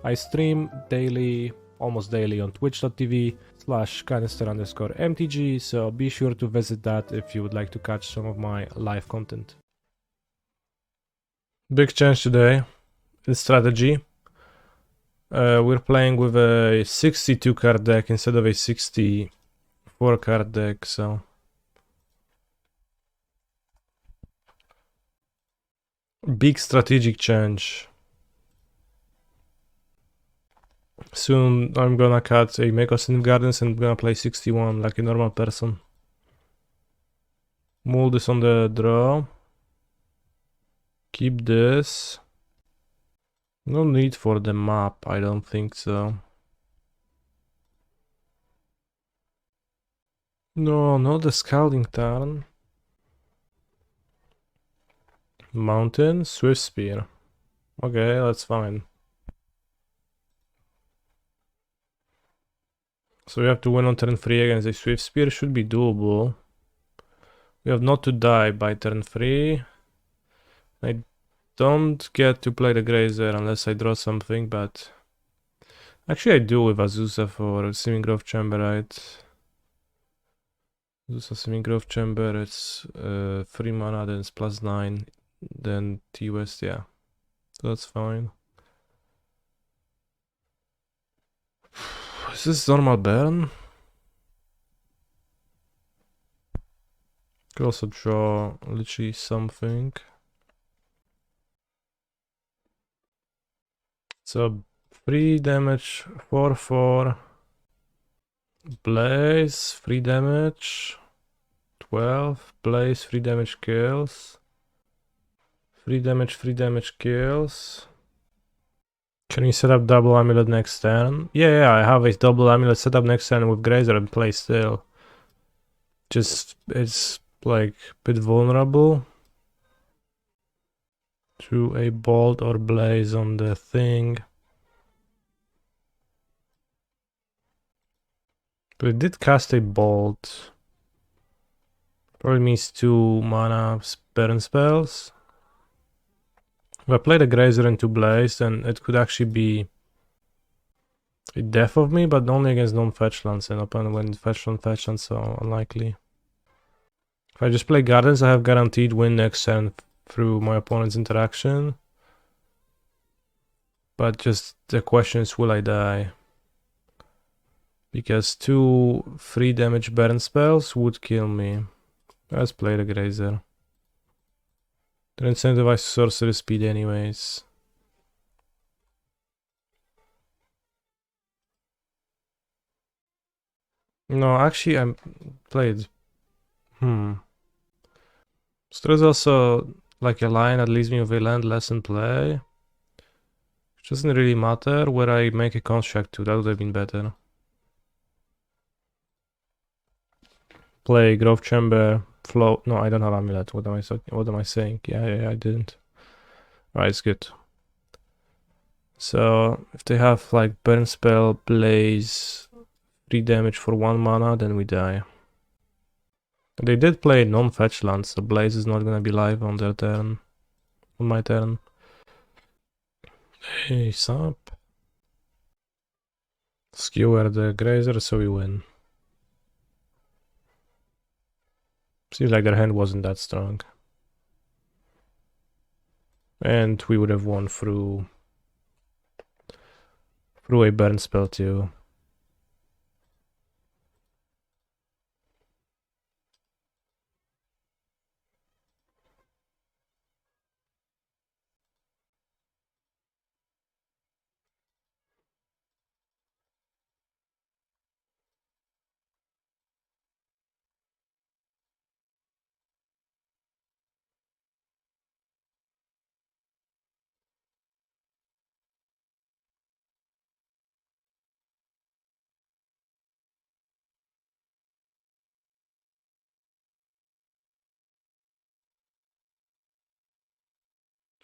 I stream daily, almost daily on twitch.tv/canister_mtg, so be sure to visit that if you would like to catch some of my live content. Big change today in strategy. We're playing with a 62 card deck instead of a 64 card deck, so big strategic change. Soon I'm gonna cut a Mycosynth Gardens and I'm gonna play 61 like a normal person. Move this on the draw. Keep this. No need for the map, I don't think so. No, not the Scalding Tarn. Mountain, Swift Spear. Okay, that's fine. So we have to win on turn 3 against a Swift Spear, should be doable. We have not to die by turn 3. I don't get to play the Grazer unless I draw something, but... Actually I do with Azusa for Simic Growth Chamber, right? Azusa Simic Growth Chamber, it's 3 mana, then it's +9, then T-West, yeah. So that's fine. Is this normal burn? Could also draw literally something. So 3 damage, 4/4. Blaze, 3 damage. 12. Blaze, 3 damage kills. 3 damage kills. Can you set up double amulet next turn? Yeah, I have a double amulet set up next turn with Grazer and play still. Just, it's like a bit vulnerable to a bolt or blaze on the thing. But it did cast a bolt. Probably means 2 mana burn spells. If I play the Grazer into blaze, then it could actually be a death of me, but only against non-fetch lands, and upon when fetch lands, so unlikely. If I just play Gardens, I have guaranteed win next turn through my opponent's interaction. But just the question is, will I die? Because 2 3 damage burn spells would kill me. Let's play the Grazer. They're incentivized sorcery speed anyways. No, actually I played... So there's also like a line that leaves me with a land less in play. Which doesn't really matter where I make a construct to, that would have been better. Play Growth Chamber, flow. No, I don't have Amulet. What am I saying? Yeah, I didn't. Alright, it's good. So if they have like Burn Spell, Blaze, 3 damage for 1 mana, then we die. They did play non-fetch lands, so Blaze is not gonna be live on their turn. On my turn. Hey, sup? Skewer the Grazer, so we win. Seems like their hand wasn't that strong. And we would have won through a burn spell too.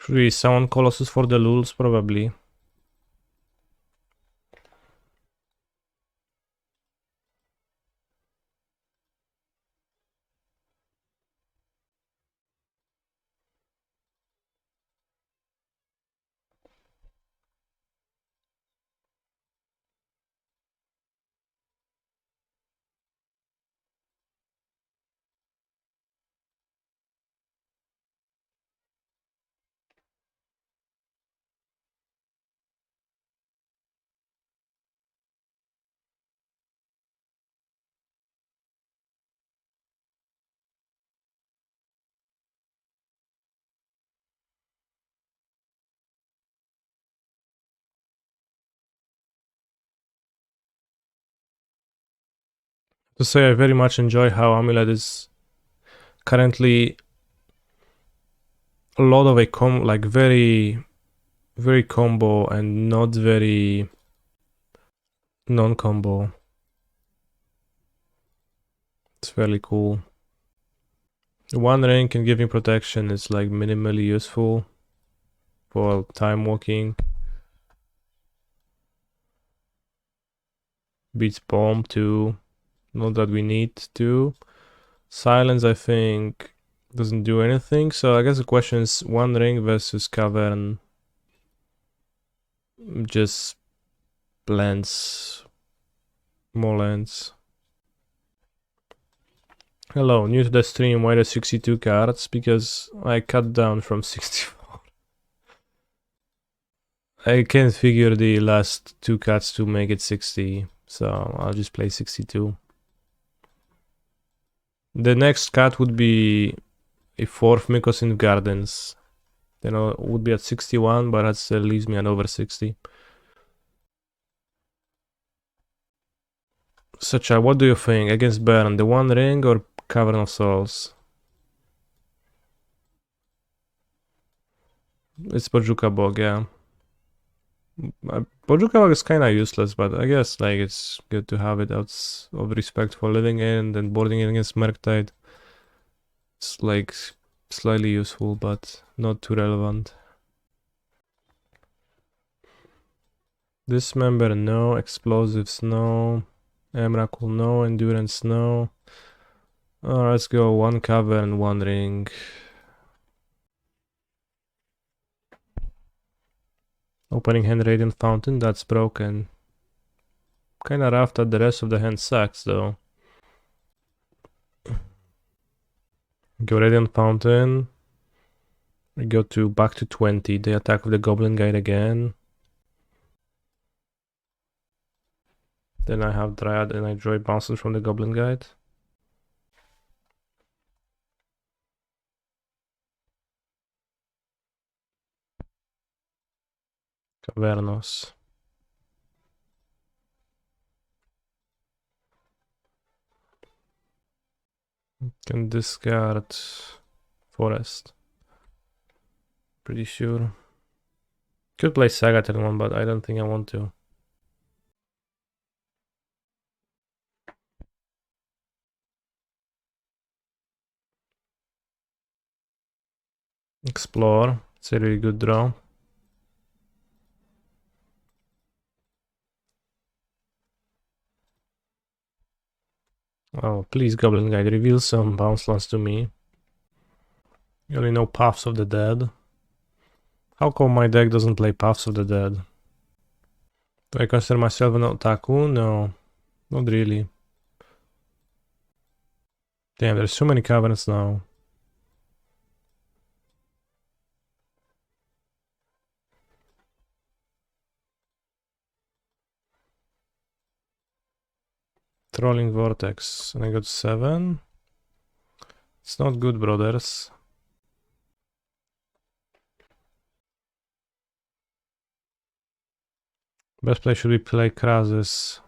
Should we summon Colossus for the lulz? Probably. To say I very much enjoy how Amulet is currently a lot of a very combo and not very non-combo. It's fairly cool. One ring can give me protection. It's like minimally useful for time walking. Beats bomb too. Not that we need to. Silence, I think, doesn't do anything. So I guess the question is one ring versus Cavern. Just blends more lands. Hello, new to the stream. Why the 62 cards? Because I cut down from 64. I can't figure the last two cuts to make it 60, so I'll just play 62. The next cut would be a fourth Mycosynth Gardens. Then it would be at 61, but that still leaves me at over 60. Sacha, what do you think? Against Baron, the One Ring or Cavern of Souls? It's Bojuka Bog, yeah. Bojuka Bog is kinda useless, but I guess like it's good to have it out of respect for living in and boarding in against Murktide. It's like slightly useful, but not too relevant. Dismember, no. Explosives, no. Emrakul, no. Endurance, no. Let's go one Cavern, one ring. Opening hand Radiant Fountain, that's broken. Kinda rough that the rest of the hand sucks though. Go Radiant Fountain. We go to back to 20. They attack with the Goblin Guide again. Then I have Dryad and I draw bounces from the Goblin Guide. Cavernos. Can discard Forest. Pretty sure. Could play Saga turn 1, but I don't think I want to. Explore. It's a really good draw. Oh, please, Goblin Guide, reveal some bounce lands to me. You only know Paths of the Dead. How come my deck doesn't play Paths of the Dead? Do I consider myself an otaku? No, not really. Damn, there's so many caverns now. Trolling Vortex, and I got 7. It's not good, brothers. Best play should be play Krasis.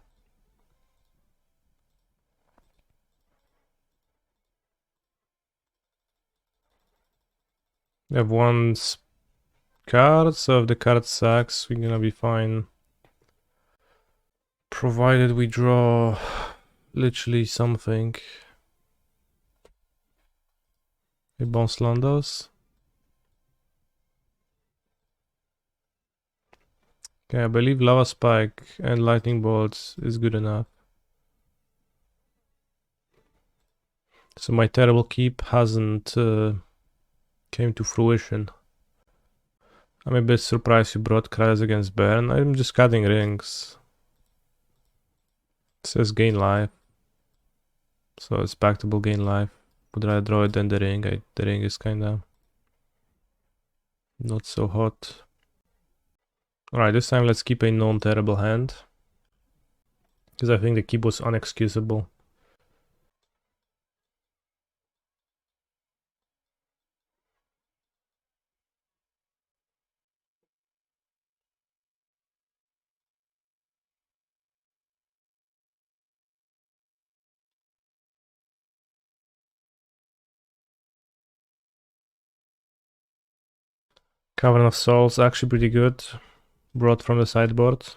We have one card, so if the card sucks, we're gonna be fine. Provided we draw literally something. We bounce Landos. Okay, I believe Lava Spike and Lightning Bolts is good enough. So my terrible keep hasn't came to fruition. I'm a bit surprised you brought Krasis against Baron. I'm just cutting rings. It says gain life. So it's backable gain life. Would rather draw it than the ring. The ring is kinda not so hot. Alright, this time let's keep a non-terrible hand. Because I think the keep was unexcusable. Cavern of Souls, actually pretty good. Brought from the sideboard. I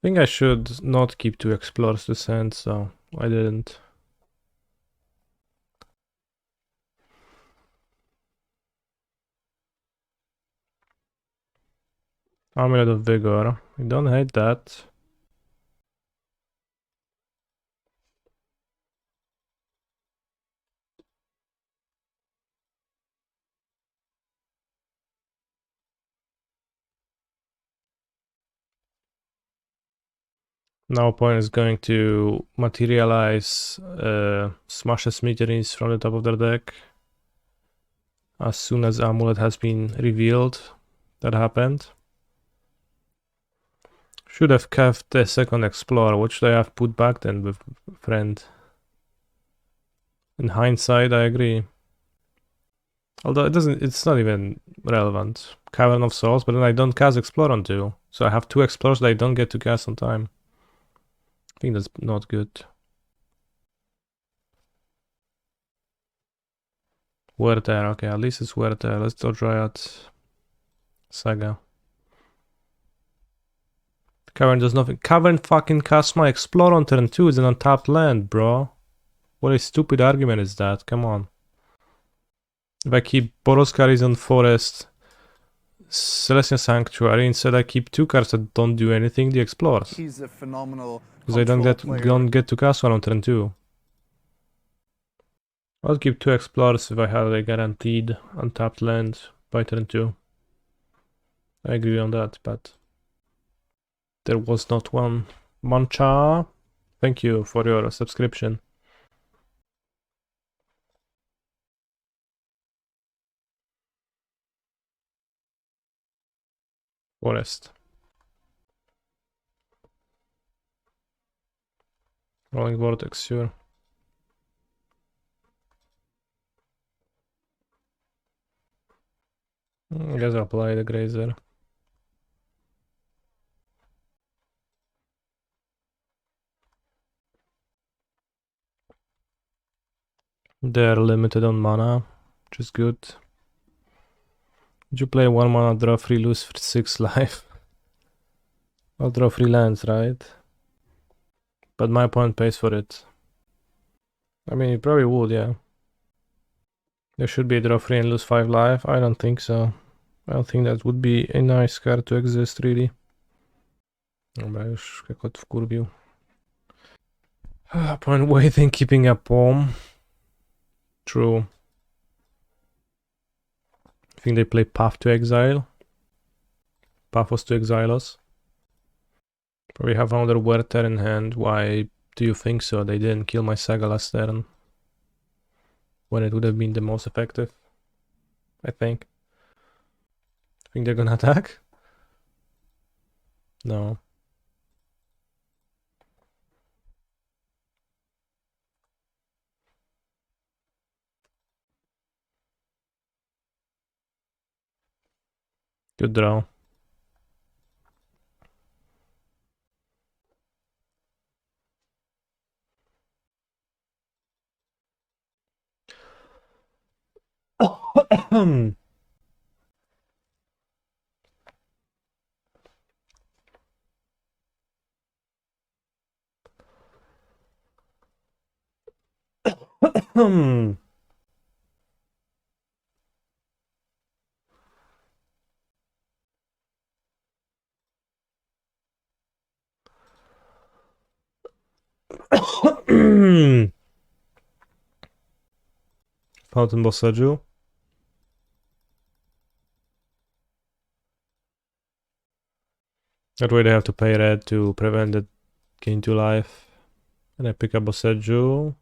think I should not keep 2 Explorers to send, so I didn't. Amulet of Vigor. I don't hate that. Now opponent is going to materialize Smash Smithereens from the top of their deck. As soon as Amulet has been revealed, that happened. Should have kept the second Explorer. What should I have put back then with Friend? In hindsight, I agree. Although it's not even relevant. Cavern of Souls, but then I don't cast Explorer on 2. So I have 2 Explorers that I don't get to cast on time. I think that's not good. Werther, okay, at least it's Werther. Let's go Dryad. Saga. Cavern does nothing. Cavern fucking casts my Explorer on turn 2. It's an untapped land, bro. What a stupid argument is that? Come on. If I keep Boros Garrison Forest, Selesnya Sanctuary, instead I keep 2 cards that don't do anything, the Explorers. He's a phenomenal because I don't get to cast one on turn 2. I'll keep 2 Explorers if I have a guaranteed untapped land by turn 2. I agree on that, but there was not one. Mancha, thank you for your subscription. Forest. Rolling Vortex, sure. I guess I'll play the Grazer. They're limited on mana, which is good. Would you play 1 mana, draw 3, lose 6 life? I'll draw 3 lands, right? But my opponent pays for it. I mean, he probably would, yeah. There should be a draw 3 and lose 5 life. I don't think so. I don't think that would be a nice card to exist, really. Dobra, już jak odwkurwił. Opponent waiting, keeping a palm. True. I think they play Path to Exile. Path was to exile us. Probably have another Werther in hand. Why do you think so? They didn't kill my Saga last turn. When it would have been the most effective. I think. Think they're gonna attack? No. Good draw. Fountain Boseiju. That way they have to pay red to prevent it gain 2 life. And I pick up Boseiju.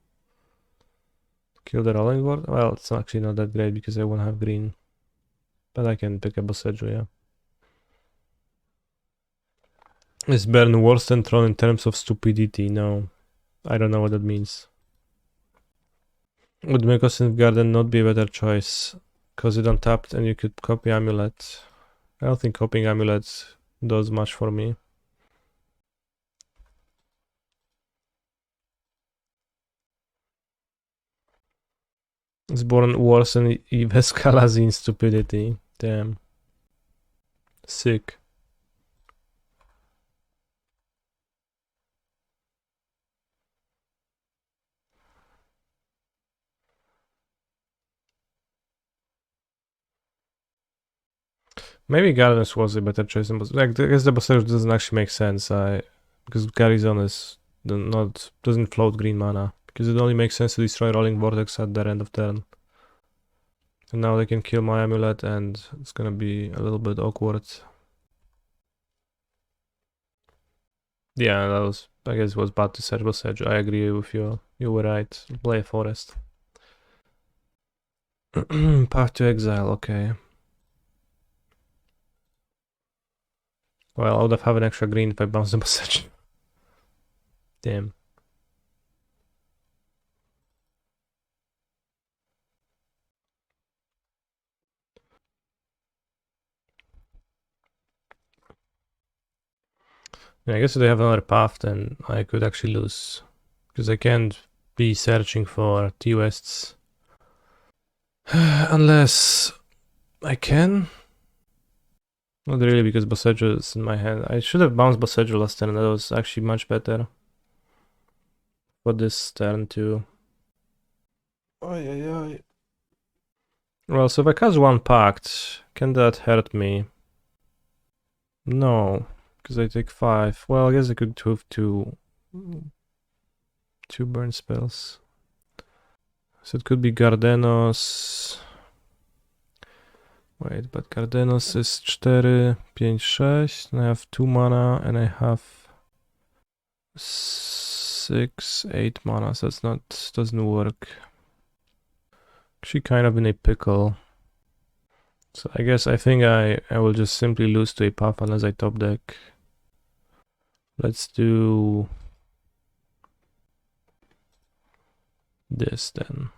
Kill the rolling board? Well, it's actually not that great because I won't have green. But I can pick up Boseiju, yeah. Is Burn worse than Tron in terms of stupidity? No. I don't know what that means. Would Mycosynth Garden not be a better choice? Because it untapped and you could copy Amulet. I don't think copying Amulet does much for me. It's born worse than Vescala's in stupidity. Damn. Sick. Maybe Gardens was a better choice than like I guess the Boseiju doesn't actually make sense. Because Garrison is doesn't float green mana. Because it only makes sense to destroy Rolling Vortex at their end of turn. And now they can kill my Amulet and it's gonna be a little bit awkward. Yeah, that was I guess it was bad to search Boseiju. I agree with you. You were right. Play a forest. Path to exile, okay. Well, I would have an extra green if I bounced the Boseiju. Damn. Yeah, I guess if they have another path, then I could actually lose. Because I can't be searching for T-Wests. Unless I can. Not really, because Boseiju is in my hand. I should have bounced Boseiju last turn. That was actually much better. For this turn too. Well, so if I cast one Pact, can that hurt me? No, because I take 5. Well, I guess I could have two burn spells. So it could be Gardenos. Wait, but Gardenos is 4, 5, 6. And I have 2 mana and I have 6, 8 mana, so it's not, doesn't work. Actually kind of in a pickle. So I think I will just simply lose to a path unless I top deck. Let's do this then.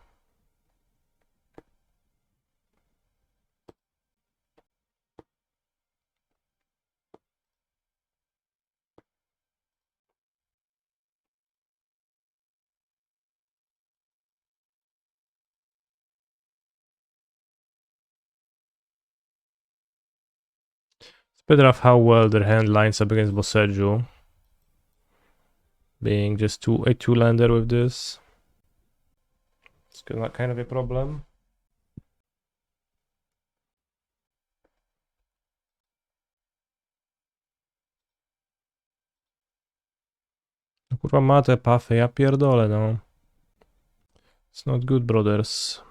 It's better off how well their hand lines up against Boseiju. Being just a 2-lander with this. It's kind of a problem. Kurwa ma te pafy, ja pierdolę no. It's not good, brothers.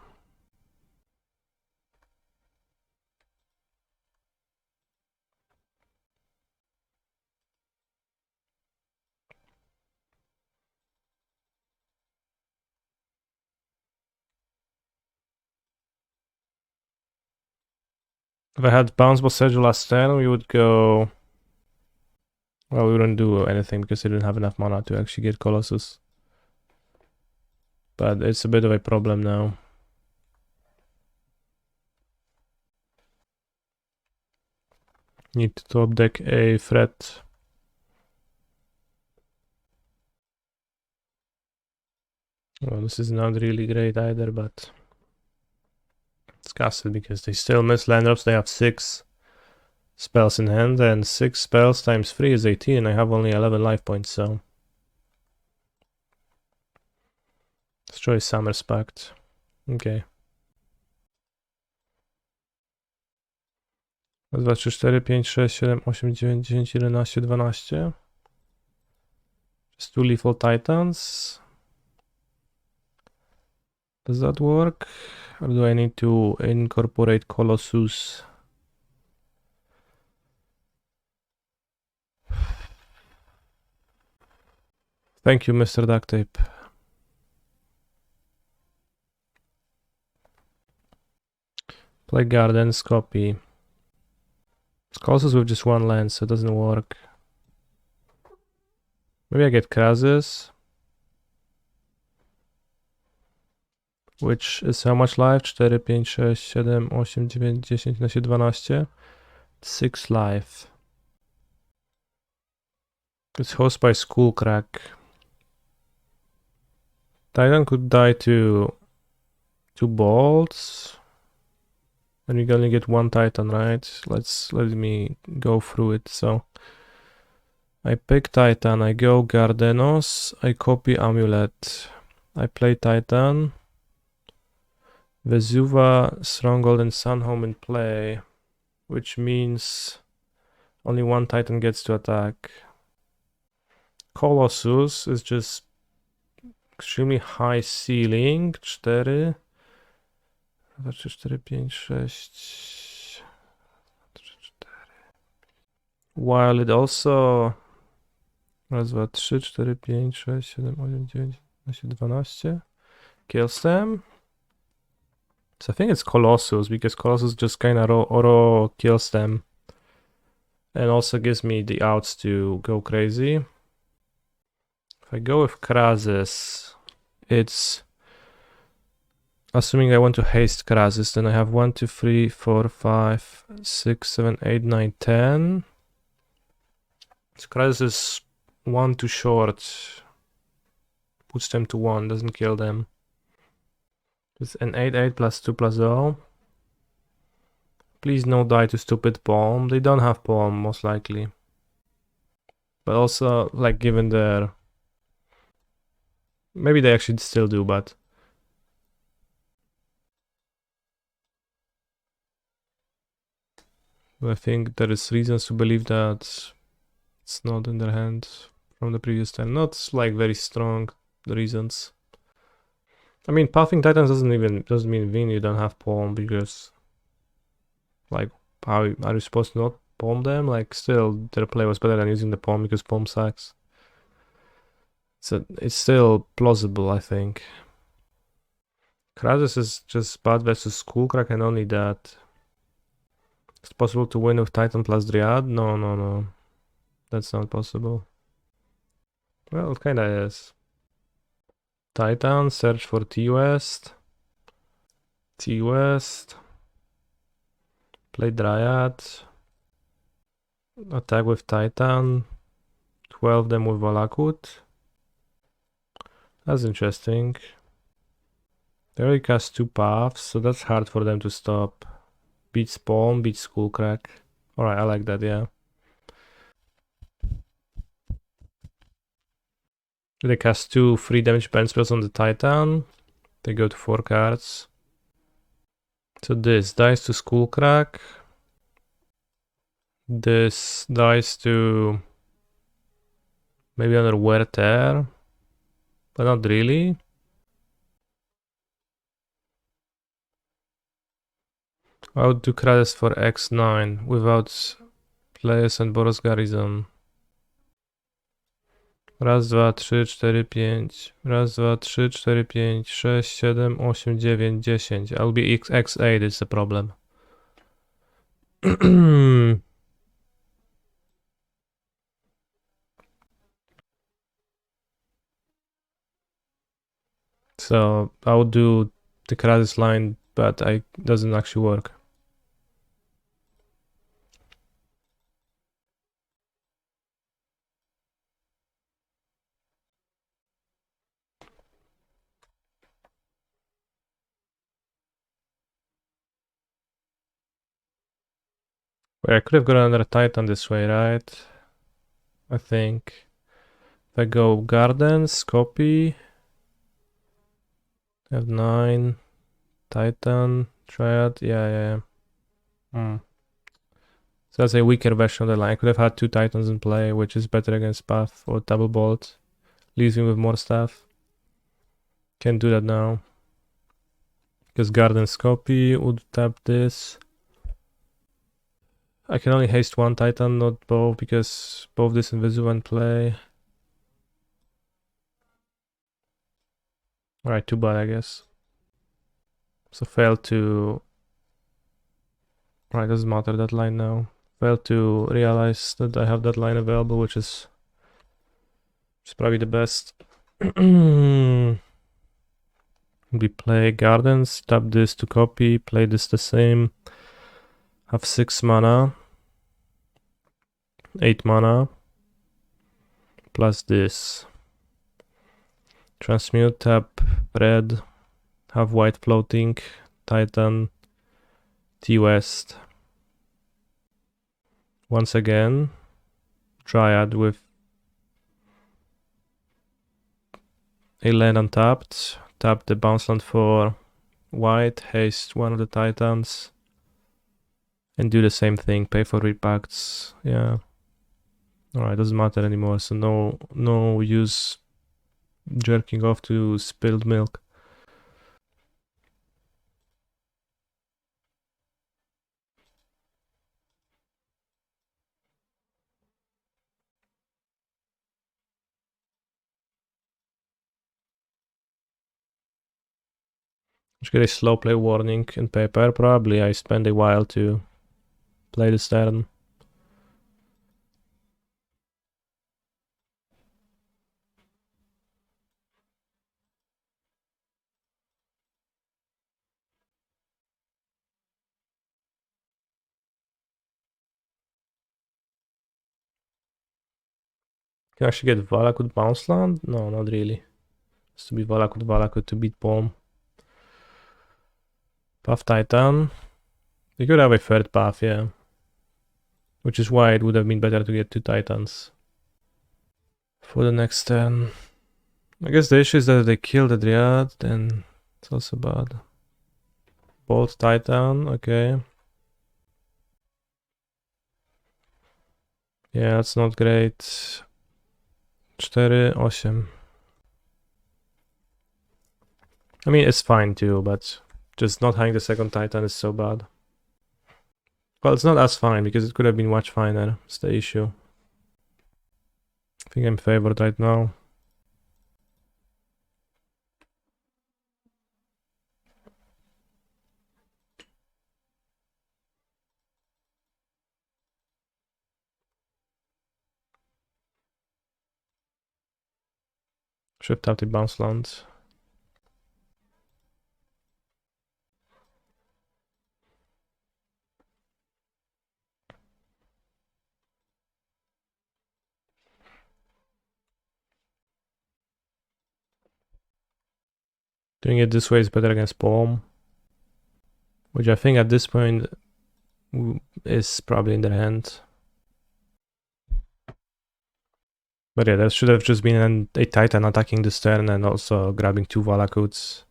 If I had bounce Boseiju last turn, we would go... Well, we wouldn't do anything because he didn't have enough mana to actually get Colossus. But it's a bit of a problem now. Need to top deck a threat. Well, this is not really great either, but... It's casted because they still miss land drops. They have 6 spells in hand, and 6 spells times 3 is 18, and I have only 11 life points, so... Destroy Summer's Pact. Okay. 2, 3, 4, 5, 6, 7, 8, 9, 10, 11, 12. Just 2 Lethal Titans. Does that work? Or do I need to incorporate Colossus? Thank you, Mr. Duct Tape. Play Gardens, copy. Colossus with just 1 land, so it doesn't work. Maybe I get Krasis. Which is how much life? 4, 5, 6, 7, 8, 9, 10, 11, 12. 6 life. It's host by Skullcrack. Titan could die to 2 bolts. And we only get one Titan, right? Let me go through it. So I pick Titan, I go Gardenos, I copy Amulet, I play Titan, Vesuva, Stronghold, and Sunhome in play, which means only one Titan gets to attack. Colossus is just extremely high ceiling, 4. 4, 5, 6. While it also... Raz, 2, 3, 4, 5, 6, 7, 8, 9, 10, 12. Kills them. So I think it's Colossus, because Colossus just kinda auto kills them. And also gives me the outs to go crazy. If I go with Krasis, it's... Assuming I want to haste Krasis, then I have 1, 2, 3, 4, 5, 6, 7, 8, 9, 10. So Krasis is 1 too short. Puts them to 1, doesn't kill them. It's an 8/8 plus 2 plus 0. Please no die to stupid palm. They don't have palm, most likely. But also, like, given their... Maybe they actually still do, but... I think there is reasons to believe that it's not in their hand from the previous time. Not, like, very strong reasons. I mean, Pathing Titans doesn't mean win, you don't have palm, because... Like, how are you supposed to not palm them? Like, still, their play was better than using the palm, because palm sucks. So, it's still plausible, I think. Krasis is just bad versus Skullcrack and only that. It's possible to win with Titan plus Dryad? No. That's not possible. Well, it kinda is. Titan, search for T-West. T-West. Play Dryad. Attack with Titan. 12 them with Valakut. That's interesting. They already cast 2 paths, so that's hard for them to stop. Beats Palm, beats Skullcrack. Alright, I like that, yeah. They cast 2 free damage burn spells on the Titan. They go to 4 cards. So this dies to Skullcrack. This dies to maybe another Wear Tear, but not really. I would do Krasis for X9 without Players and Boros Garrison. Raz, 2, 3, 4, 5. Raz, 2, 3, 4, 5, 6, 7, 8, 9, 10. I'll be X8 is the problem. So I would do the Krasis line, but it doesn't actually work. Wait, I could have got another Titan this way, right? I think. If I go Gardens, copy. Have 9. Titan, Dryad, yeah. So that's a weaker version of the line. I could have had 2 Titans in play, which is better against Path or Double Bolt. Leaves me with more stuff. Can't do that now. Because Gardens copy would tap this. I can only haste 1 Titan, not both, because both this and Vesuva in play. Alright, too bad, I guess. So fail to... Right, doesn't matter that line now. Fail to realize that I have that line available, which is probably the best. We play Gardens, tap this to copy, play this the same. Have 6 mana. 8 mana. Plus this. Transmute, tap red. Have white floating. Titan. T-West. Once again, Dryad with a land untapped. Tap the bounce land for white, haste one of the Titans. And do the same thing, pay for repacts, yeah. Alright, doesn't matter anymore, so no use jerking off to spilled milk. Just get a slow play warning in paper, probably I spend a while to play this turn. Can I actually get Valakut bounce land? No, not really. Has to be Valakut to beat Palm. Path Titan. You could have a third path, yeah. Which is why it would have been better to get 2 Titans for the next turn. I guess the issue is that if they kill the Dryad, then it's also bad. Bolt Titan, okay. Yeah, that's not great. 4, 8. I mean, it's fine too, but just not having the second Titan is so bad. Well, it's not as fine, because it could have been much finer, it's the issue. I think I'm favored right now. Should have tapped the bounce land. Doing it this way is better against Palm, which I think at this point is probably in their hand. But yeah, that should have just been a Titan attacking this turn and also grabbing 2 Valakuts,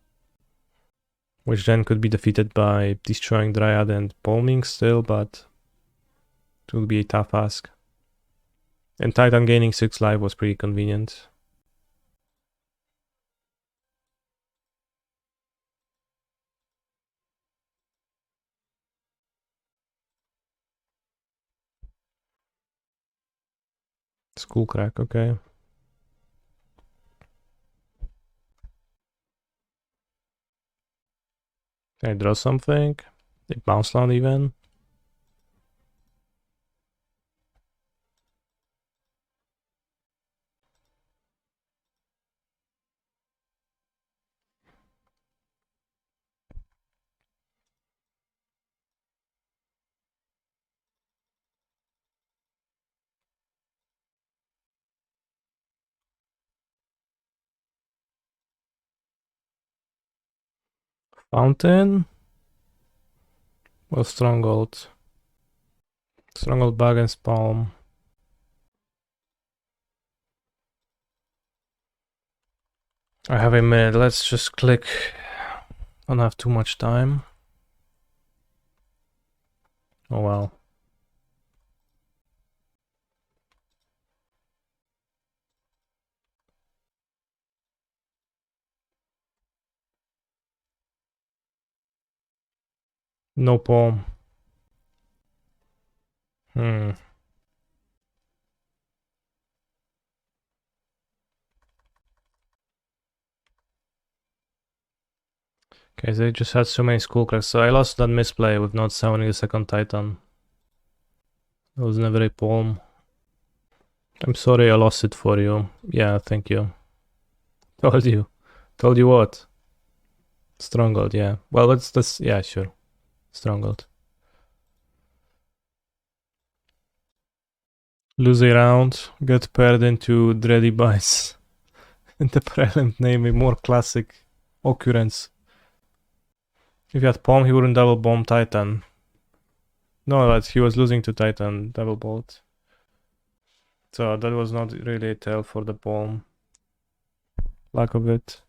which then could be defeated by destroying Dryad and palming still, but it will be a tough ask. And Titan gaining 6 life was pretty convenient. Skullcrack, okay. Can I draw something? A bounce land even? Fountain? Well, Stronghold. Stronghold Bug and Palm. I have a minute, let's just click. Don't have too much time. Oh well. No Palm. Okay, they just had so many Skullcracks, so I lost that misplay with not summoning the second Titan. It was never a Palm. I'm sorry I lost it for you. Yeah, thank you. Told you. Told you what? Stronghold, yeah. Well, let's yeah, sure. Stronghold. Lose a round, get paired into Dready Bites. And the Prelim name a more classic occurrence. If you had Palm, he wouldn't double bomb Titan. No, but he was losing to Titan double bolt. So that was not really a tell for the palm. Lack of it.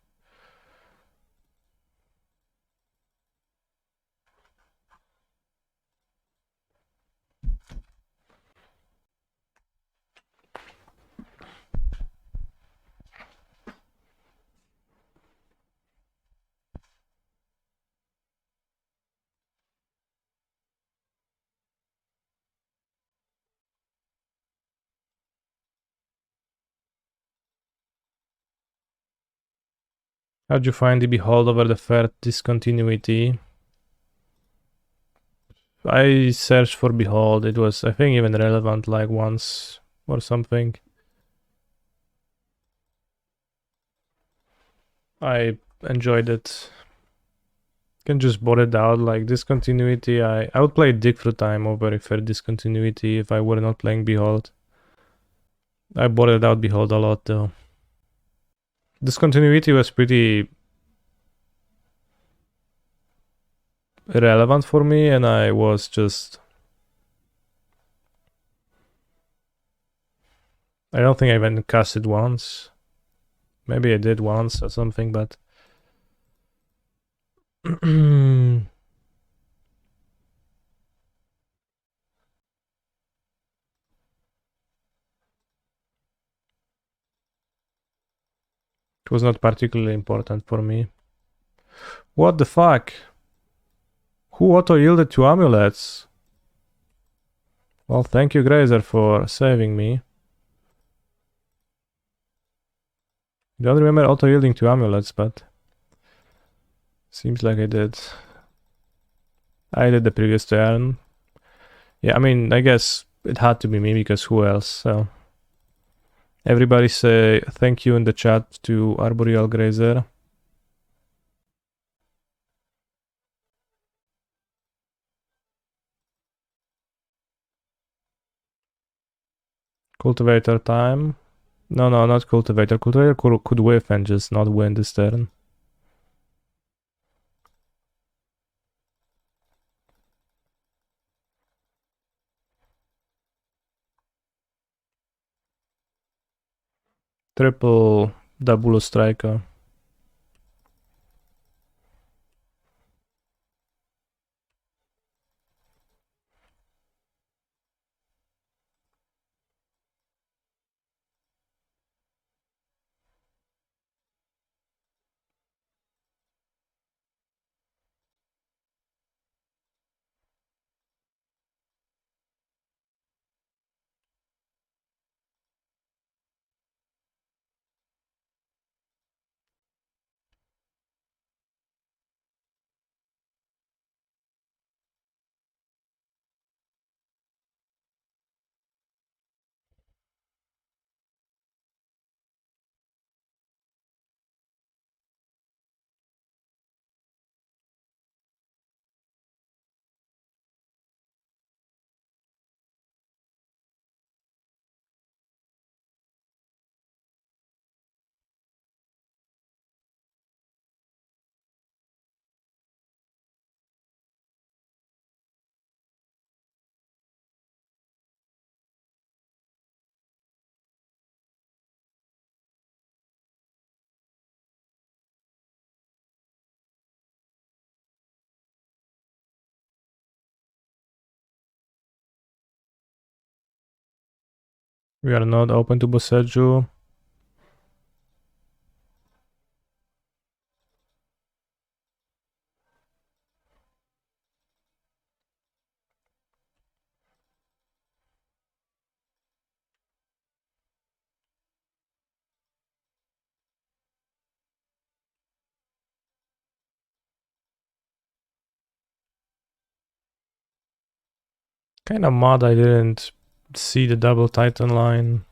How'd you find the Behold over the third discontinuity? I searched for Behold. It was, I think, even relevant like once or something. I enjoyed it. Can just bot it out like discontinuity. I would play Dig Through Time over a third discontinuity if I were not playing Behold. I botted out Behold a lot though. Discontinuity was pretty irrelevant for me, and I was just... I don't think I even cast it once. Maybe I did once or something, but... It was not particularly important for me. What the fuck? Who auto-yielded to amulets? Well, thank you, Grazer, for saving me. Don't remember auto-yielding to amulets, but... seems like I did. I did the previous turn. Yeah, I mean, I guess it had to be me, because who else, so... Everybody say thank you in the chat to Arboreal Grazer. Cultivator time. No, not Cultivator. Cultivator could whiff and just not win this turn. Triple double striker. We are not open to Boseiju. Kinda mad I didn't see the double Titan line.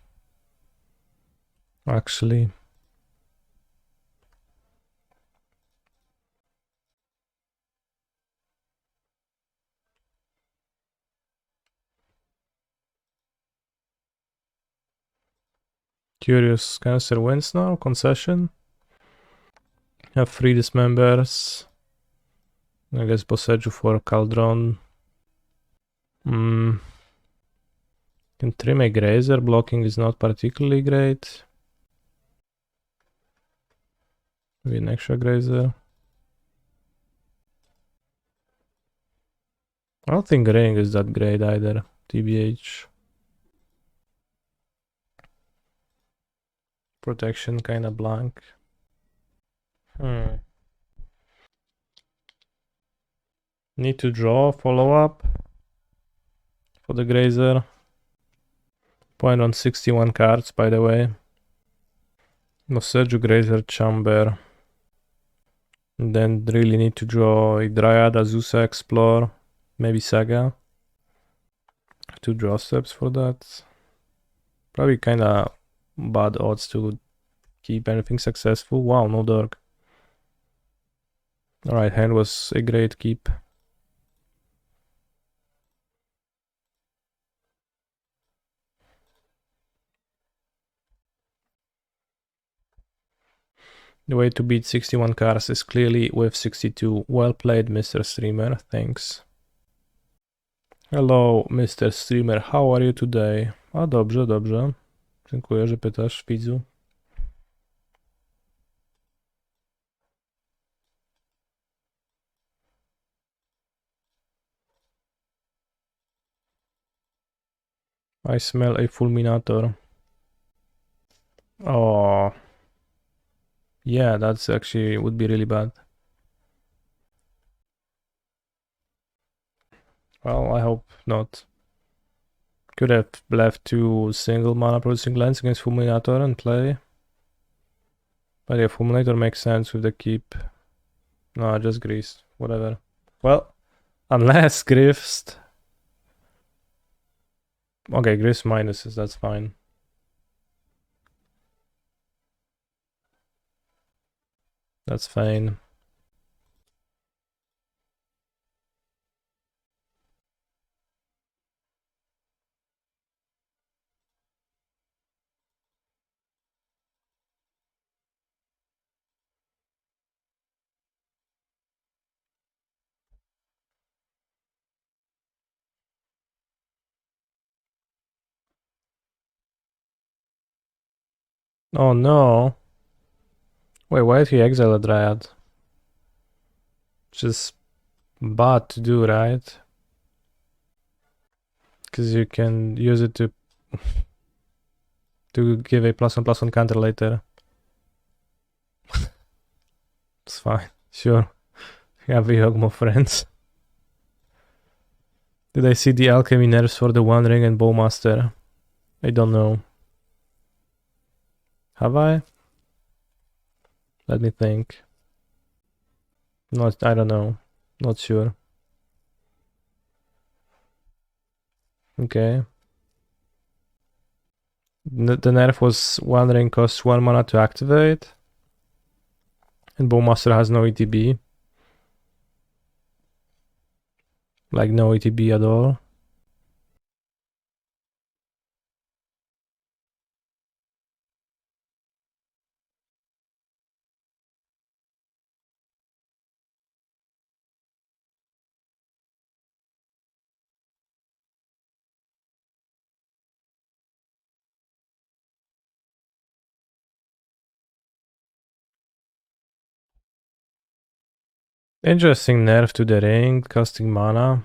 Actually. Curious, Cancer wins now, concession. Have 3 dismembers. I guess Boseiju for Caldron. Can trim a Grazer, blocking is not particularly great. Maybe an extra Grazer. I don't think Ring is that great either, TBH. Protection kinda blank. Need to draw, follow up for the Grazer. Point on 61 cards, by the way. Boseiju, Grazer, Chamber. And then really need to draw a Dryad, Azusa, Explore, maybe Saga. 2 draw steps for that. Probably kinda bad odds to keep anything successful. Wow, no dark. Alright, hand was a great keep. The way to beat 61 cards is clearly with 62. Well played, Mr. Streamer. Thanks. Hello, Mr. Streamer. How are you today? A dobrze, dobrze. Dziękuję, że pytasz, widzu. I smell a fulminator. Oh. Yeah, that's actually would be really bad. Well, I hope not. Could have left 2 single mana producing lands against Fulminator and play. But yeah, Fulminator makes sense with the keep. No, just Greased. Whatever. Well, unless Griffs. Okay, Griffs minuses, that's fine. That's fine. Oh no. Wait, why did he exile a Dryad? Just bad to do, right? Because you can use it to give a +1/+1 counter later. It's fine, sure. Yeah, we hug more friends. Did I see the alchemy nerfs for the One Ring and Bowmaster? I don't know. Have I? Let me think. Not, I don't know. Not sure. Okay. The nerf was One Ring costs 1 mana to activate. And Bowmaster has no ETB. Like no ETB at all. Interesting nerf to the ring, costing mana.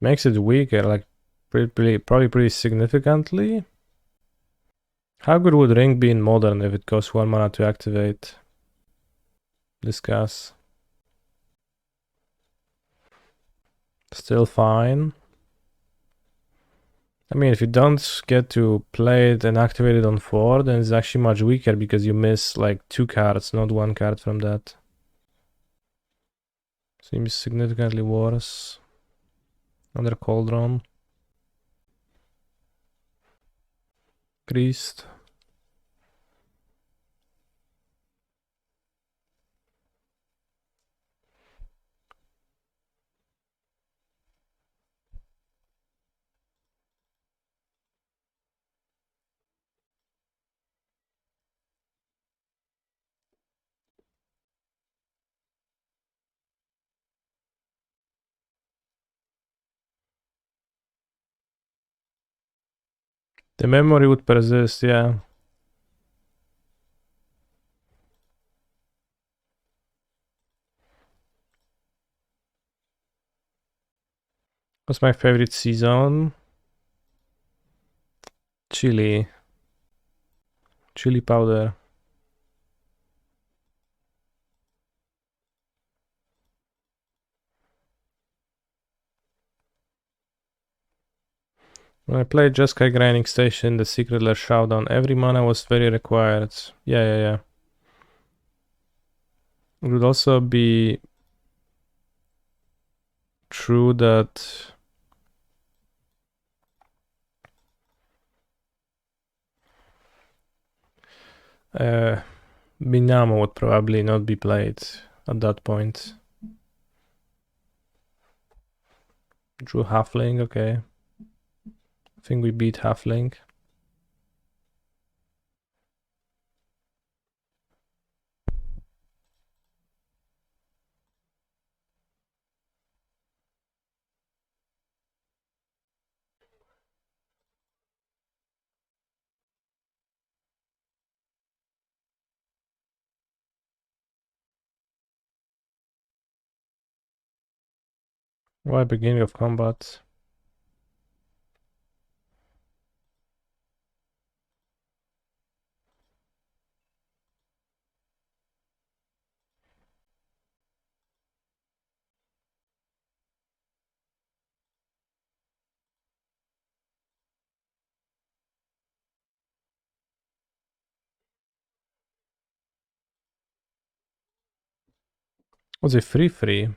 Makes it weaker, like probably pretty significantly. How good would ring be in modern if it costs 1 mana to activate? Discuss. Still fine. I mean, if you don't get to play it and activate it on 4, then it's actually much weaker because you miss like 2 cards, not 1 card from that. Seems significantly worse. Under Cauldron. Greased. The memory would persist, yeah. What's my favorite season? Chili. Chili powder. When I played Jeskai Grinding Station, the Secret Lair Showdown, every mana was very required. Yeah. It would also be true that Minamo would probably not be played at that point. Drew Halfling, okay. I think we beat Halfling. Why beginning of combat? Was it free?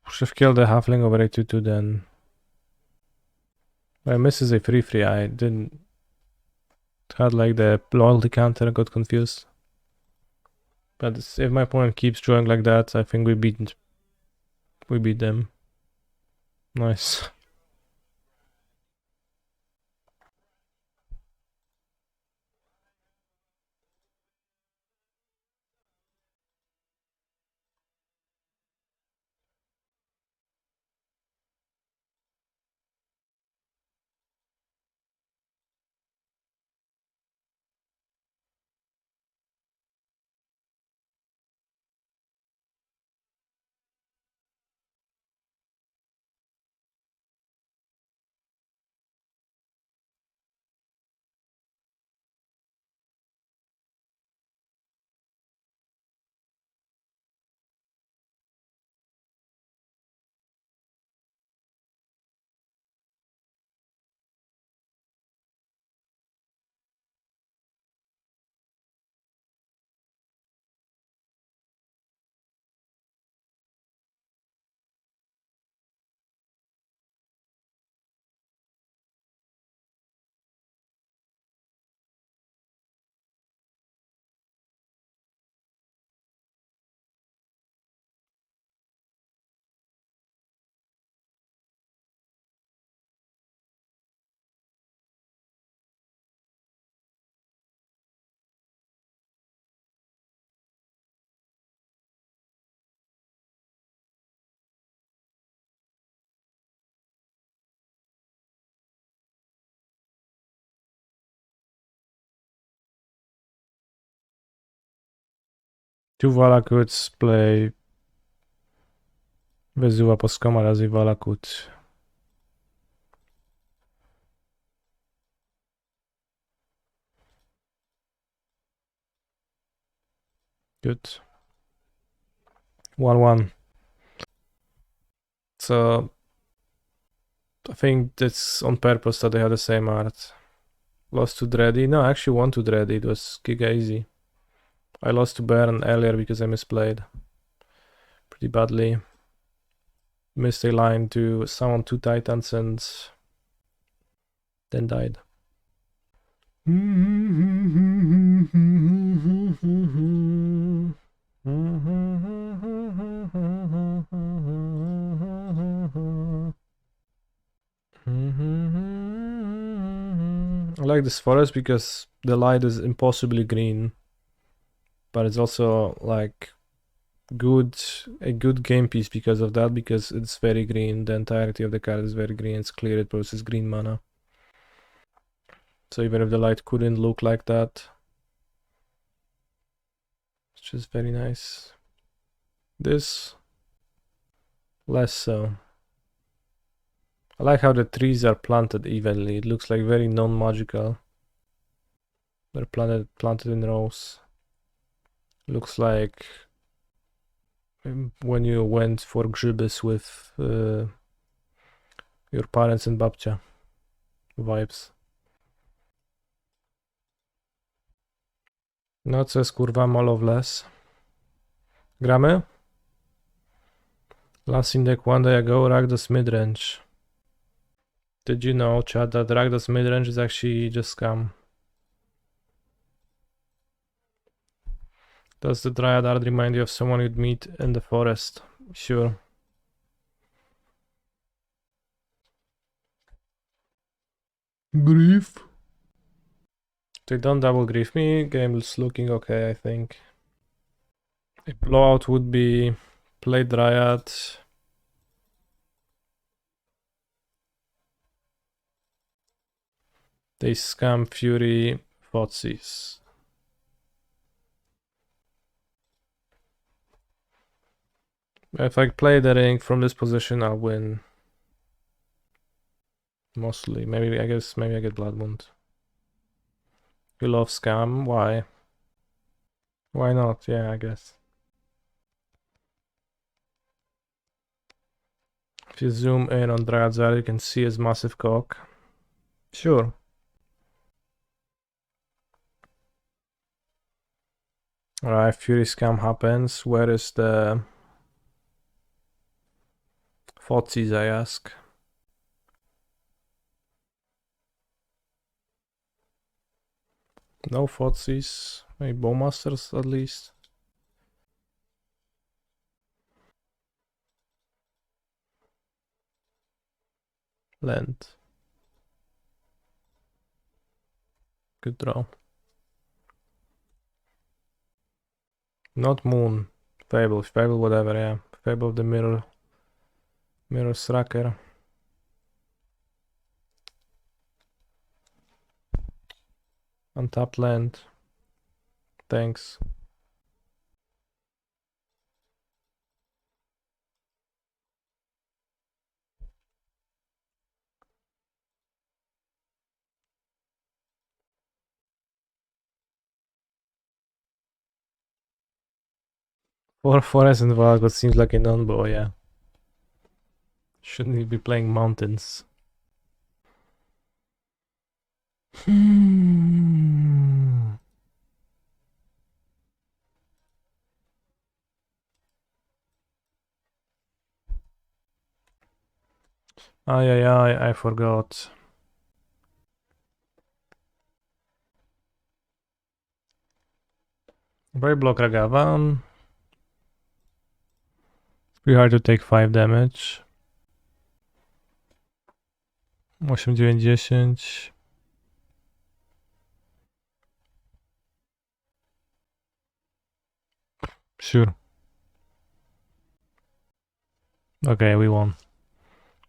Should have killed the Halfling over a 2-2 then. I misses a free. I didn't had like the loyalty counter, I got confused. But if my opponent keeps drawing like that, I think we beat them. Nice. Two Valakuts play Vesuva Poskomar as a Valakut. Good. 1-1. So I think that's on purpose that they had the same art. Lost to Dreddy. No, I actually won to Dreddy. It was giga easy. I lost to Baron earlier because I misplayed pretty badly. Missed a line to summon 2 Titans and then died. I like this forest because the light is impossibly green, but it's also like a good game piece because of that, because it's very green. The entirety of the card is very green. It's clear, it produces green mana. So even if the light couldn't look like that, it's just very nice. This, less so. I like how the trees are planted evenly. It looks like very non-magical. They're planted in rows. Looks like when you went for grzybys with your parents and babcia vibes. Noces kurwa molowless. Gramy? Last in deck one day ago, Rakdos midrange. Did you know, chat, that Rakdos midrange is actually just scam? Does the Dryad art remind you of someone you'd meet in the forest? Sure. Grief? They don't double grief me. Game is looking okay, I think. A blowout would be play Dryad. They scam Fury Fotsies. If I play the ring from this position, I'll win. Mostly. Maybe I get Blood Moon. You love scam? Why? Why not? Yeah, I guess. If you zoom in on Dryad's art, you can see his massive cock. Sure. Alright, Fury scam happens. Where is the Fotsies, I ask? No Fotsies. Maybe Bowmasters at least. Land. Good draw. Not Moon. Fable, whatever, yeah. Fable of the Mirror Sracker. Untapped land. Thanks. For Forest and Valakut seems like a non-bow, yeah. Shouldn't he be playing mountains? I forgot. Very block Ragavan. It's pretty hard to take 5 damage. 8, 9, 10. Sure. Okay, we won.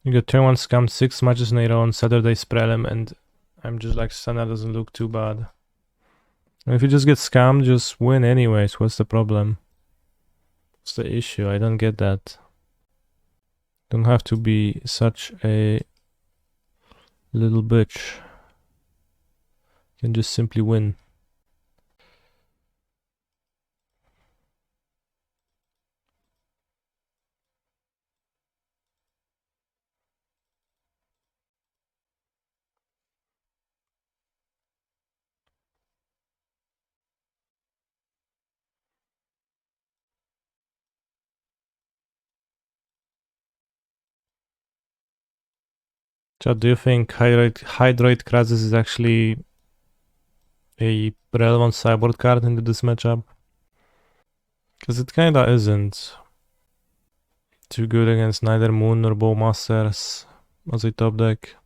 You got turn 1 scam, 6 matches in a row on Saturday's Prelim, and I'm just like, Sana doesn't look too bad. And if you just get scammed, just win anyways. What's the problem? What's the issue? I don't get that. Don't have to be such a little bitch. You can just simply win. Chad, do you think Hydroid Krasis is actually a relevant sideboard card into this matchup? Because it kinda isn't. Too good against neither Moon nor Bowmasters as a top deck.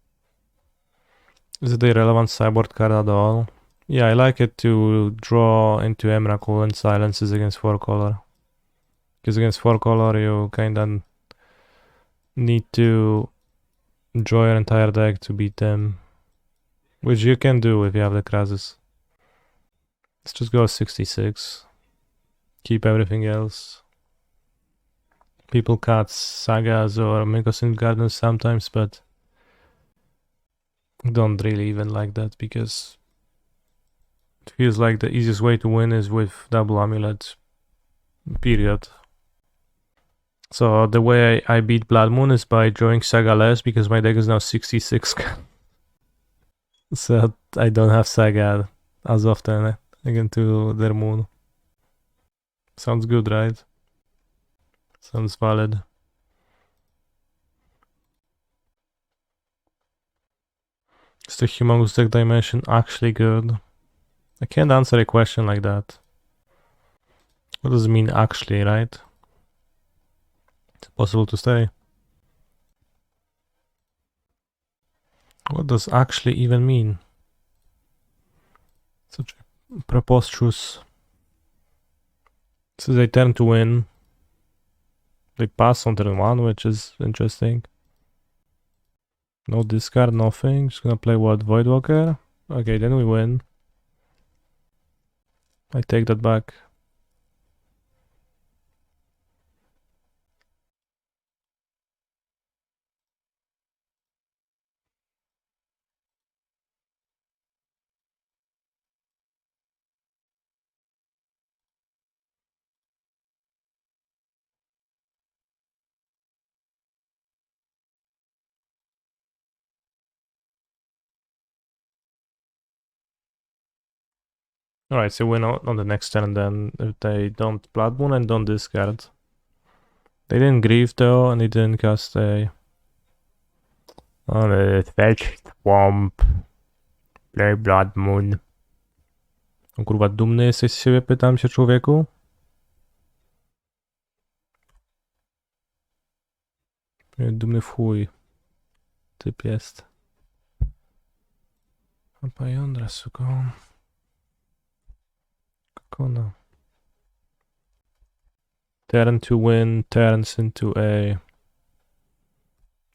Is it a relevant sideboard card at all? Yeah, I like it to draw into Emrakul and silences against 4 color. Because against 4 color you kinda need to draw your entire deck to beat them. Which you can do if you have the Krasis. Let's just go 66. Keep everything else. People cut Sagas or Mycosynth Gardens sometimes, but don't really even like that because it feels like the easiest way to win is with double Amulet. Period. So the way I beat Blood Moon is by drawing Saga less because my deck is now 66. So I don't have Saga as often again to their moon. Sounds good, right? Sounds valid. Is the Humongous Deck Dimension actually good? I can't answer a question like that. What does it mean actually, right? It's possible to say. What does actually even mean? Such a preposterous. So they turn to win. They pass on turn 1, which is interesting. No discard, nothing. Just gonna play what? Voidwalker? Okay, then we win. I take that back. Alright, so win on the next turn then if they don't Blood Moon and don't discard. They didn't grieve though, and they didn't cast a... Oh, fetch Swamp. Play Blood Moon. O kurwa, dumny jesteś z siebie, pytam się, człowieku? Dumny w chuj. Typ jest. Opa jądra, suko. Kokona. Turn to win turns into a...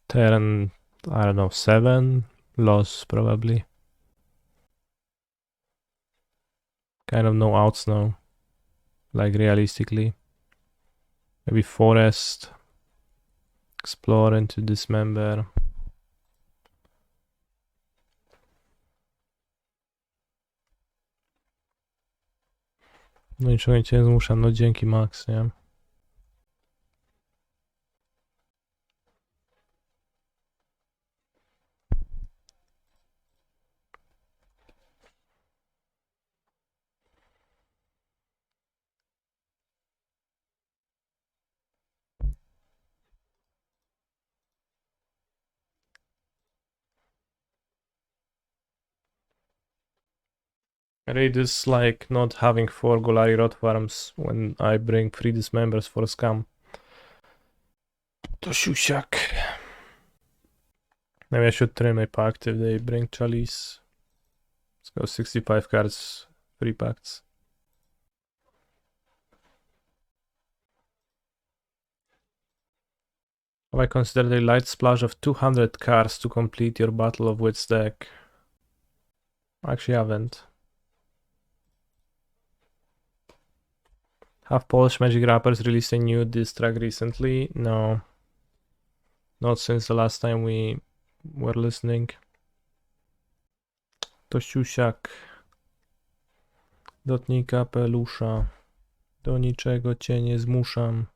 Turn, I don't know, 7? Loss, probably. Kind of no outs now. Like, realistically. Maybe Forest. Explore into Dismember. No i czego cię zmuszam, no dzięki Max, nie? I really dislike not having 4 Golgari Rot Farms when I bring 3 Dismembers for scam. To siusiak. Maybe I should trim a pact if they bring Chalice. Let's go 65 cards, 3 pacts. Have I considered a light splash of 200 cards to complete your Battle of Wits deck? I actually haven't. Have Polish Magic Rappers released a new diss track recently? No. Not since the last time we were listening. To siusiak. Dotnij kapelusza. Do niczego cię nie zmuszam.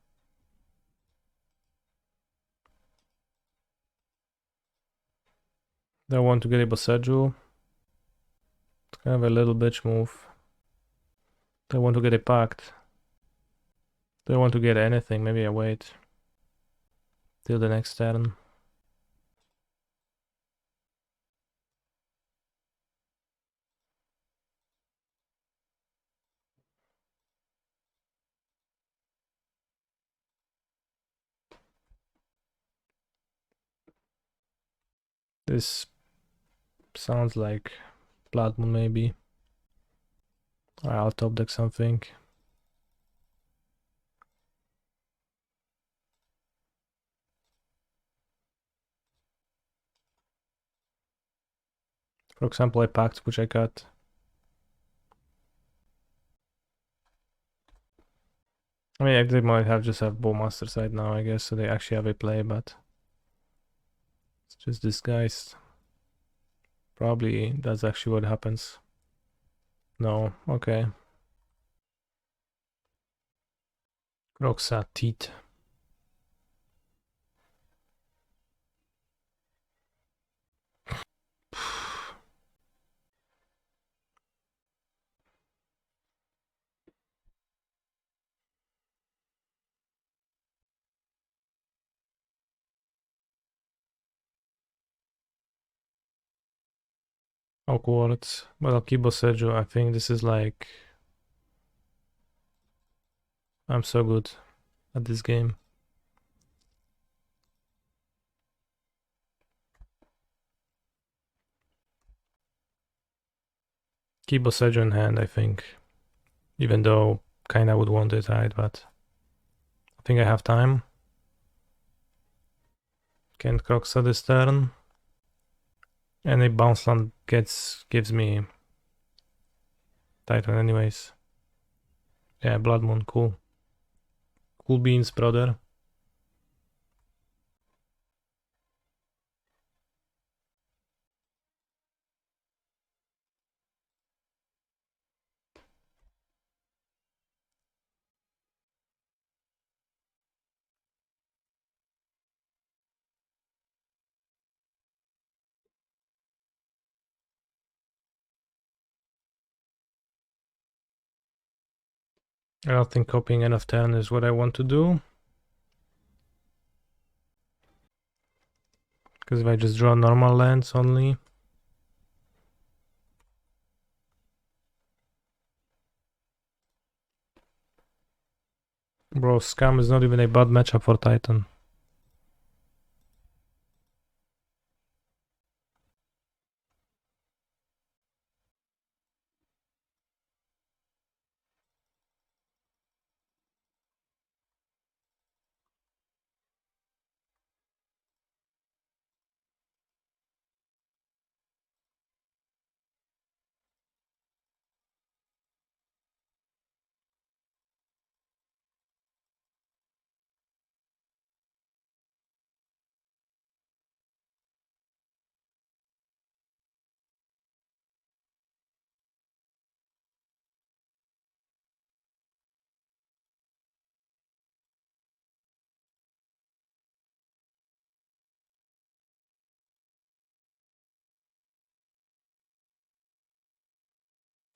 Do I want to get a Boseiju? It's kind of a little bitch move. Do I want to get a Pact? Do I want to get anything? Maybe I wait till the next turn. This Sounds like Blood Moon maybe. I'll top deck something. For example, a Pact, which I got. I mean, they might have just have Bowmaster side now, I guess, so they actually have a play, but it's just disguised. Probably that's actually what happens. No, okay. Roxa Teat. Awkward. But I'll keep Boseiju. I think this is like... I'm so good at this game. Keep Boseiju in hand, I think. Even though kinda would want it, right? But I think I have time. Can't Croxa this turn. And a bounce land gives me Titan anyways. Yeah, Blood Moon, cool. Cool beans, brother. I don't think copying end of turn is what I want to do. Because if I just draw normal lands only. Bro, Scam is not even a bad matchup for Titan.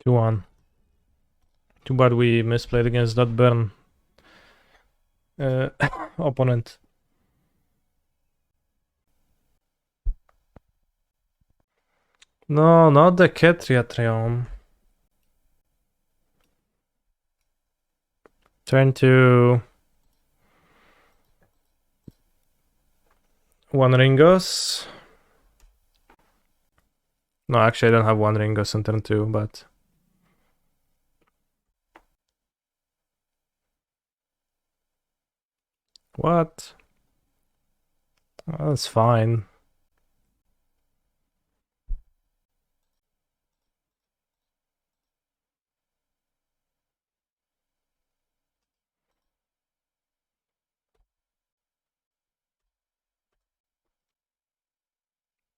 Two one. Too bad we misplayed against that burn opponent. No, not the Ketria Triumph. Turn to one Ringos. No, actually I don't have one Ringos on turn 2, but... What? Oh, that's fine.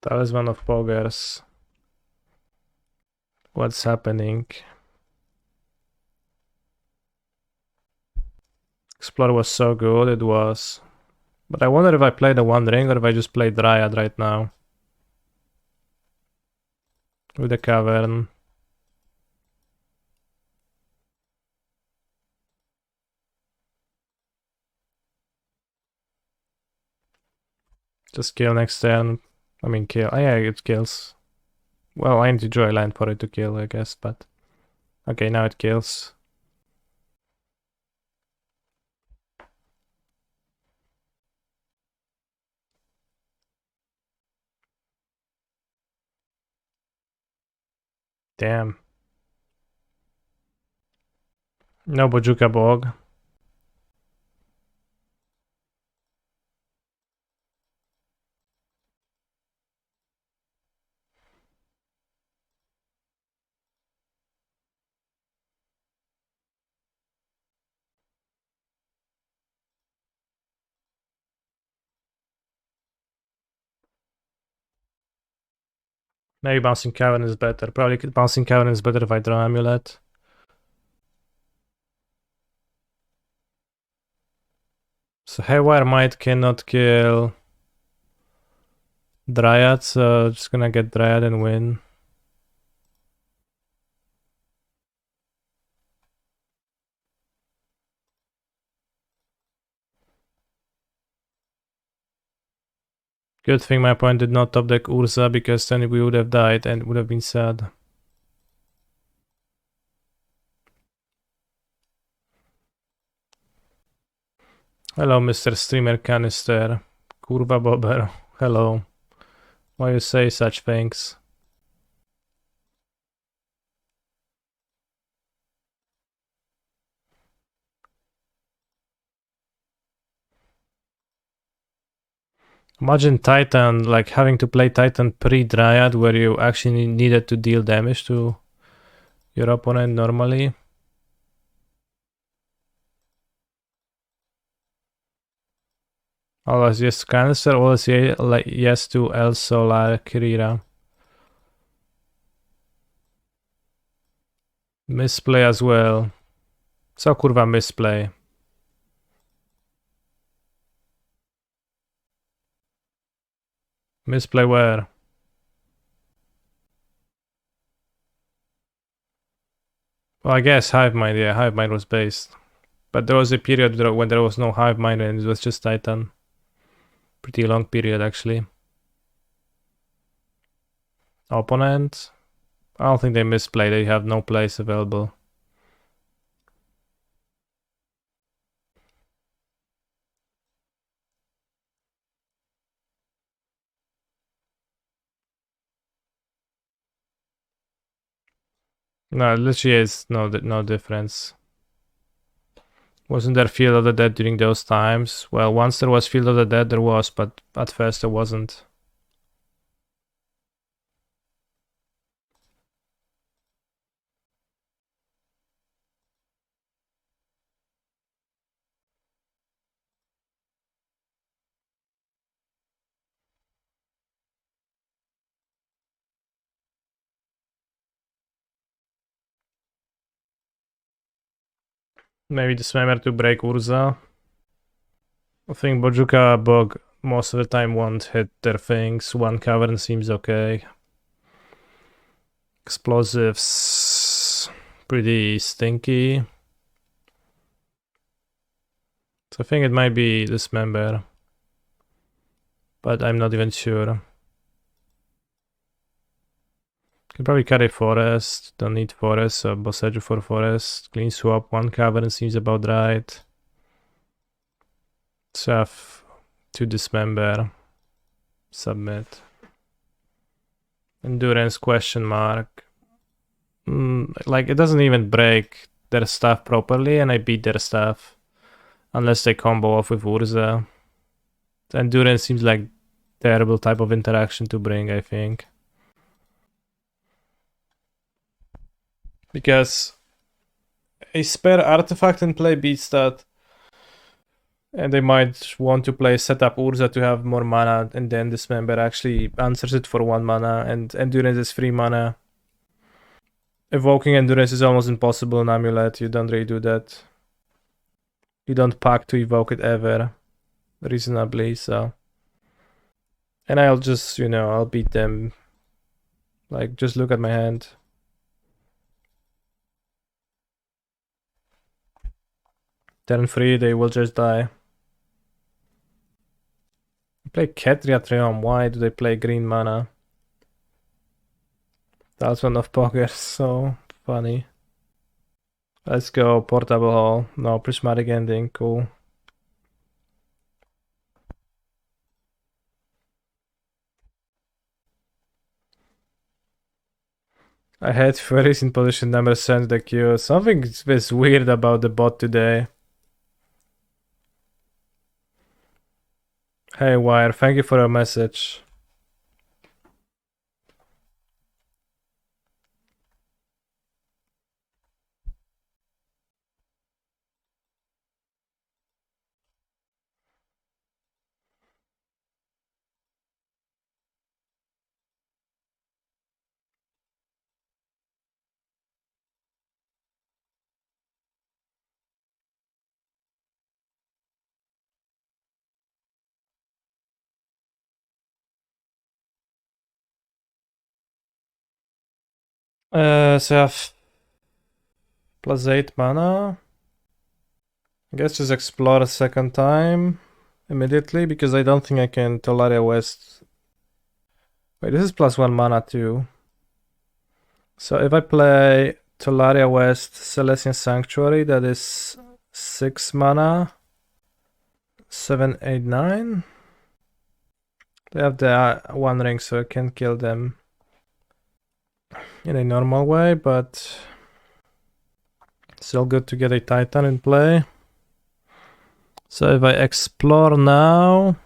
Talisman of Poggers. What's happening? Explore was so good, it was. But I wonder if I play the One Ring or if I just play Dryad right now. With the Cavern. Just kill next turn. I mean kill. Oh, yeah, it kills. Well, I need to draw a land for it to kill, I guess, but... Okay, now it kills. Damn. No Bojuka Bog. Maybe bouncing Cavern is better. Probably bouncing Cavern is better if I draw Amulet. So Haywire Might cannot kill Dryad, so just gonna get Dryad and win. Good thing my opponent did not top deck Urza, because then we would have died and it would have been sad. Hello, Mr. Streamer Canister. Kurva Bobber. Hello. Why you say such things? Imagine Titan, like having to play Titan pre-Dryad, where you actually needed to deal damage to your opponent normally. Always yes Canister, always yes to El Solar Kirira. Misplay as well. So kurwa misplay. Misplay where? Well, I guess Hive Mind, yeah, Hive Mind was based. But there was a period when there was no Hive Mind and it was just Titan. Pretty long period, actually. Opponent? I don't think they misplay, they have no place available. No, it literally is no difference. Wasn't there Field of the Dead during those times? Well, once there was Field of the Dead, there was, but at first there wasn't. Maybe Dismember to break Urza. I think Bojuka Bog most of the time won't hit their things. One Cavern seems okay. Explosives, pretty stinky. So I think it might be Dismember, but I'm not even sure. Can probably carry Forest, don't need Forest, so Boseiju for Forest. Clean swap, one Cavern seems about right. Chaff to Dismember. Submit. Endurance question mark. Like it doesn't even break their stuff properly, and I beat their stuff. Unless they combo off with Urza. Endurance seems like terrible type of interaction to bring, I think. Because a spare artifact in play beats that. And they might want to play setup Urza to have more mana, and then Dismember actually answers it for 1 mana, and Endurance is 3 mana. Evoking Endurance is almost impossible in Amulet, you don't really do that. You don't pack to evoke it ever, reasonably, so. And I'll just, I'll beat them. Like, just look at my hand. Turn 3, they will just die. Play Ketria Triumph. Why do they play green mana? That's one of poker, so funny. Let's go, Portable Hall. No, Prismatic Ending, cool. I had furries in position number 7 in the queue. Something is weird about the bot today. Hey Wire, thank you for your message. So I have +8 mana. I guess just explore a second time immediately because I don't think I can Tolaria West. Wait, this is +1 mana too. So if I play Tolaria West, Selesnya Sanctuary, that is 6 mana. 7, 8, 9. They have the one ring, so I can kill them in a normal way, but still good to get a Titan in play. So if I explore now,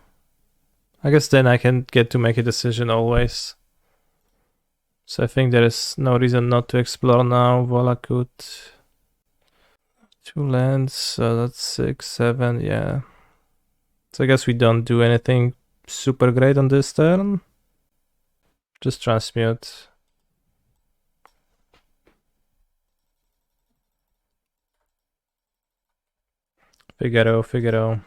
I guess then I can get to make a decision always. So I think there is no reason not to explore now. Valakut. 2 lands, so that's 6, 7, yeah. So I guess we don't do anything super great on this turn. Just transmute. Figaro, Figaro.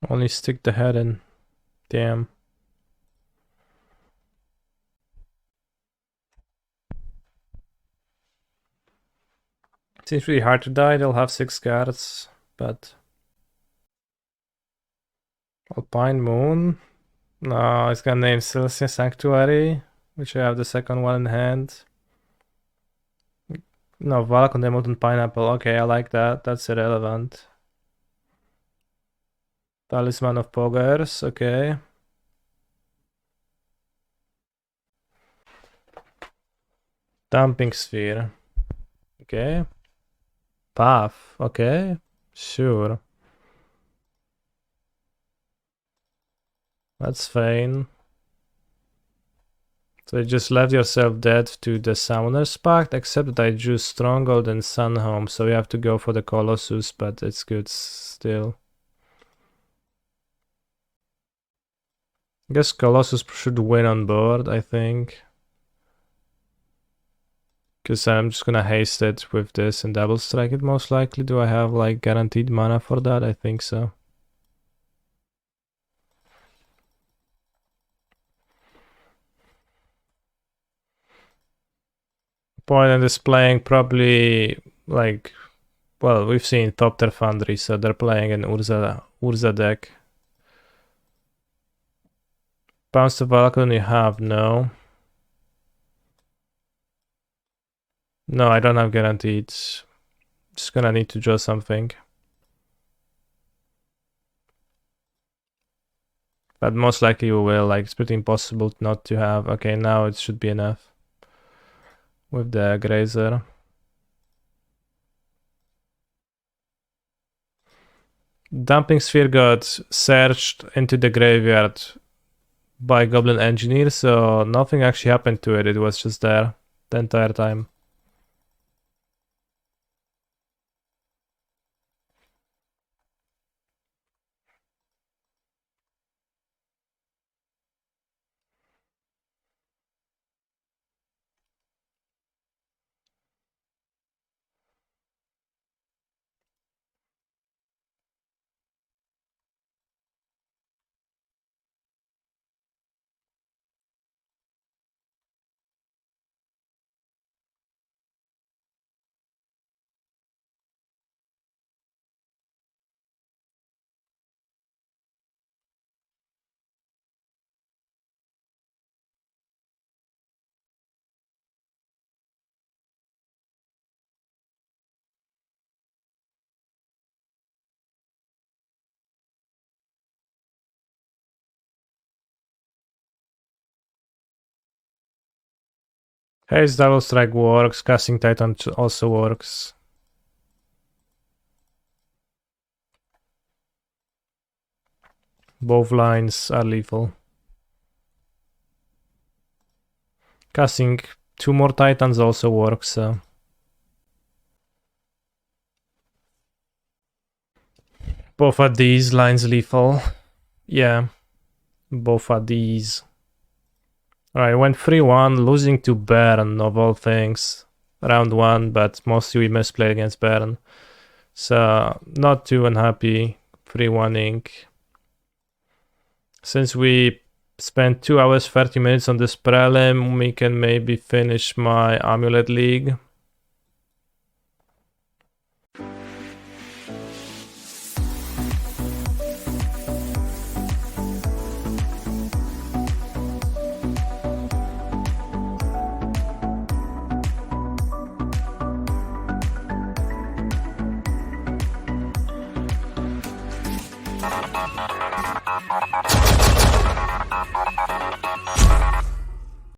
Only stick the head in. Damn. Seems really hard to die. They'll have 6 guards, but Alpine Moon. No, it's gonna name Selesnya Sanctuary, which I have the second one in hand. No, Valakut and Molten Pineapple. Okay, I like that. That's irrelevant. Talisman of Poggers. Okay. Dumping Sphere. Okay. Path. Okay. Sure. That's fine. So you just left yourself dead to the Summoner's Pact, except that I drew Stronghold and Sunhome, so you have to go for the Colossus, but it's good still. I guess Colossus should win on board, I think. Because I'm just gonna haste it with this and double strike it most likely. Do I have like guaranteed mana for that? I think so. Point is playing probably like, well, we've seen Thopter Foundry, so they're playing an Urza deck. Bounce to Valakut you have, no. No, I don't have guaranteed. Just gonna need to draw something. But most likely you will, like it's pretty impossible not to have. Okay, now it should be enough. With the Grazer. Dumping Sphere got searched into the graveyard by Goblin Engineer, so nothing actually happened to it. It was just there the entire time. Haste Double Strike works, Casting Titan also works. Both lines are lethal. Casting 2 more Titans also works. Both are these lines lethal. Yeah, both are these. Alright, went 3-1, losing to Baron of all things. Round 1, but mostly we misplayed against Baron. So, not too unhappy. 3-1-ing. Since we spent 2 hours 30 minutes on this prelim, we can maybe finish my Amulet League.